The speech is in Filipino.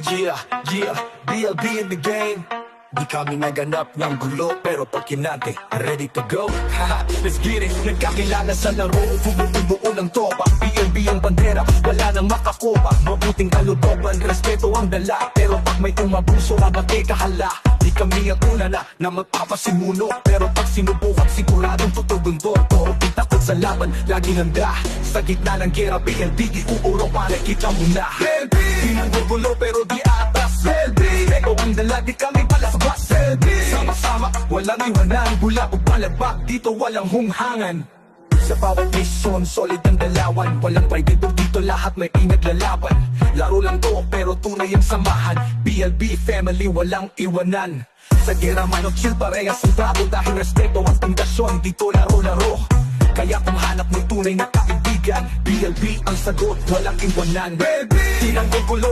Yeah, BLB in the game. Di kami naganap ng gulo, pero pagkinante, ready to go. Haha, let's get it. Nagkakilala sa laro, bumubuo ng tropa. BLB ang bandera, wala nang makakopa. Mabuting kalutoban, respeto ang dala. Pero pag may umabuso, abate kahala. Di kami ang una na magpapasimuno. Pero pag sinubukan, siguradong tutugon to. Takot sa laban, lagi handa. Sa gitna ng gera, BLB, iuuro para kita mo na. BLB, di nanggugulo pero di atas. BLB, ikaw ang dala, di kami palasabas. BLB, sama-sama, walang iwanan. Bula o palabak, dito walang hunghangan. Sa bawat mission, solid ang dalawan. Walang pwedeng dito, lahat may pinaglalaban. Laro lang to, pero tunay ang samahan. BLB family, walang iwanan. Sa gera man o chill, parehas ang trato. Dahil respeto ang pundasyon, dito laro-laro. Kaya kung hanap mo tunay na kaibigan, BLB ang sagot, walang iwanan. BLB, di nang gugulo